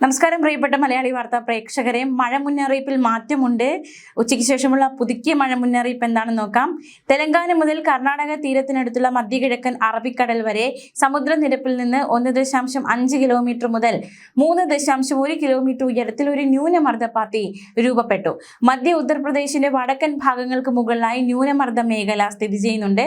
നമസ്കാരം പ്രിയപ്പെട്ട മലയാളി വാർത്താ പ്രേക്ഷകരെ, മഴ മുന്നറിയിപ്പിൽ മാറ്റമുണ്ട്. ഉച്ചയ്ക്ക് ശേഷമുള്ള പുതുക്കിയ മഴ മുന്നറിയിപ്പ് എന്താണെന്ന് നോക്കാം. തെലങ്കാന മുതൽ കർണാടക തീരത്തിനടുത്തുള്ള മധ്യകിഴക്കൻ അറബിക്കടൽ വരെ സമുദ്രനിരപ്പിൽ നിന്ന് 1.5 കിലോമീറ്റർ മുതൽ 3.1 കിലോമീറ്റർ ഉയരത്തിൽ ഒരു ന്യൂനമർദ്ദപാത്തി രൂപപ്പെട്ടു. മധ്യ ഉത്തർപ്രദേശിന്റെ വടക്കൻ ഭാഗങ്ങൾക്ക് മുകളിലായി ന്യൂനമർദ്ദ മേഖല സ്ഥിതി ചെയ്യുന്നുണ്ട്.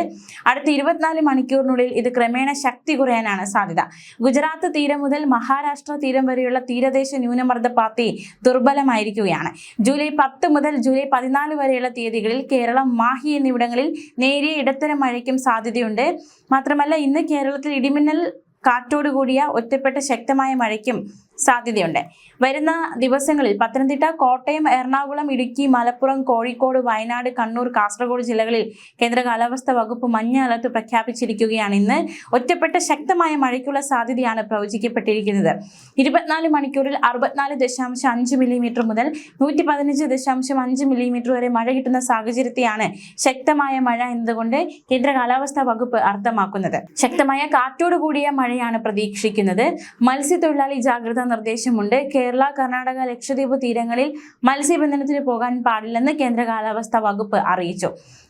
അടുത്ത 24 മണിക്കൂറിനുള്ളിൽ ഇത് ക്രമേണ ശക്തി കുറയാനാണ് സാധ്യത. ഗുജറാത്ത് തീരം മുതൽ മഹാരാഷ്ട്ര തീരം വരെയുള്ള തീരദേശ ന്യൂനമർദ്ദപാത്തി ദുർബലമായിരിക്കുകയാണ്. ജൂലൈ 10 മുതൽ ജൂലൈ 14 വരെയുള്ള തീയതികളിൽ കേരളം, മാഹി എന്നിവിടങ്ങളിൽ നേരിയ ഇടത്തരം മഴയ്ക്കും സാധ്യതയുണ്ട്. മാത്രമല്ല, ഇന്ന് കേരളത്തിൽ ഇടിമിന്നൽ കാറ്റോടുകൂടിയ ഒറ്റപ്പെട്ട ശക്തമായ മഴയ്ക്കും സാധ്യതയുണ്ട്. വരുന്ന ദിവസങ്ങളിൽ പത്തനംതിട്ട, കോട്ടയം, എറണാകുളം, ഇടുക്കി, മലപ്പുറം, കോഴിക്കോട്, വയനാട്, കണ്ണൂർ, കാസർഗോഡ് ജില്ലകളിൽ കേന്ദ്ര കാലാവസ്ഥാ വകുപ്പ് മഞ്ഞ അലർട്ട് പ്രഖ്യാപിച്ചിരിക്കുകയാണ്. ഇന്ന് ഒറ്റപ്പെട്ട ശക്തമായ മഴയ്ക്കുള്ള സാധ്യതയാണ് പ്രവചിക്കപ്പെട്ടിരിക്കുന്നത്. 24 മണിക്കൂറിൽ 64.5 മില്ലിമീറ്റർ മുതൽ 115.5 മില്ലിമീറ്റർ വരെ മഴ കിട്ടുന്ന സാഹചര്യത്തെയാണ് ശക്തമായ മഴ എന്നതുകൊണ്ട് കേന്ദ്ര കാലാവസ്ഥാ വകുപ്പ് അർത്ഥമാക്കുന്നത്. ശക്തമായ കാറ്റോടുകൂടിയ മഴയാണ് പ്രതീക്ഷിക്കുന്നത്. മത്സ്യത്തൊഴിലാളി ജാഗ്രതാ നിർദ്ദേശമുണ്ട്. കേരള, കർണാടക, ലക്ഷദ്വീപ് തീരങ്ങളിൽ മത്സ്യബന്ധനത്തിന് പോകാൻ പാടില്ലെന്ന് കേന്ദ്ര കാലാവസ്ഥാ വകുപ്പ് അറിയിച്ചു.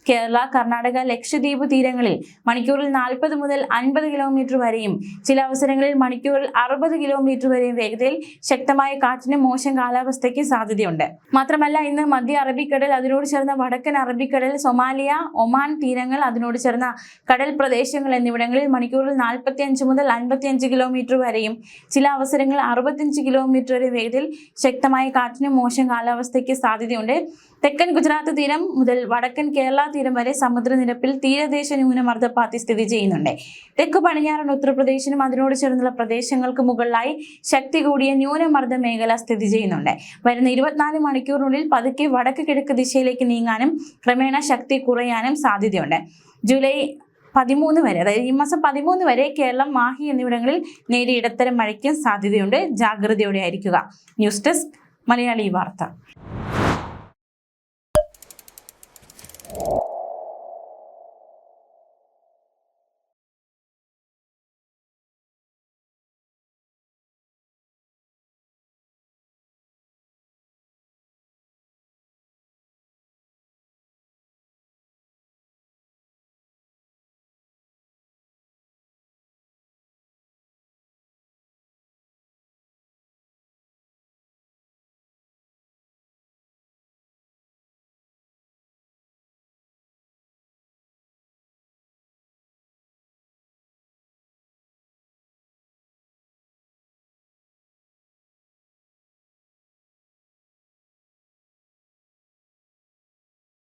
കേരള, കർണാടക, ലക്ഷദ്വീപ് തീരങ്ങളിൽ മണിക്കൂറിൽ 40 മുതൽ 50 കിലോമീറ്റർ വരെയും ചില അവസരങ്ങളിൽ മണിക്കൂറിൽ 60 കിലോമീറ്റർ വരെയും വേഗതയിൽ ശക്തമായ കാറ്റിന് മോശം കാലാവസ്ഥയ്ക്ക് സാധ്യതയുണ്ട്. മാത്രമല്ല, ഇന്ന് മധ്യ അറബിക്കടൽ, അതിനോട് ചേർന്ന വടക്കൻ അറബിക്കടൽ, സൊമാലിയ, ഒമാൻ തീരങ്ങൾ, അതിനോട് ചേർന്ന കടൽ പ്രദേശങ്ങൾ എന്നിവിടങ്ങളിൽ മണിക്കൂറിൽ 45 മുതൽ 55 കിലോമീറ്റർ വരെയും ചില അവസരങ്ങളിൽ 65 കിലോമീറ്റർ വരെ വേഗതയിൽ ശക്തമായ കാറ്റിന് മോശം കാലാവസ്ഥയ്ക്ക് സാധ്യതയുണ്ട്. തെക്കൻ ഗുജറാത്ത് തീരം മുതൽ വടക്കൻ കേരള തീരം വരെ സമുദ്രനിരപ്പിൽ തീരദേശ ന്യൂനമർദ്ദപാത്തി സ്ഥിതി ചെയ്യുന്നുണ്ട്. തെക്ക് പടിഞ്ഞാറൻ ഉത്തർപ്രദേശിനും അതിനോട് ചേർന്നുള്ള പ്രദേശങ്ങൾക്ക് മുകളിലായി ശക്തി കൂടിയ ന്യൂനമർദ്ദ മേഖല സ്ഥിതി ചെയ്യുന്നുണ്ട്. വരുന്ന 24 മണിക്കൂറിനുള്ളിൽ പതുക്കെ വടക്ക് കിഴക്ക് ദിശയിലേക്ക് നീങ്ങാനും ക്രമേണ ശക്തി കുറയാനും സാധ്യതയുണ്ട്. ജൂലൈ 13 വരെ, അതായത് ഈ മാസം 13 വരെ കേരളം, മാഹി എന്നിവിടങ്ങളിൽ നേരിയ ഇടത്തരം മഴയ്ക്കും സാധ്യതയുണ്ട്. ജാഗ്രതയോടെ ആയിരിക്കുക. ന്യൂസ് ഡെസ്ക്, മലയാളി വാർത്ത.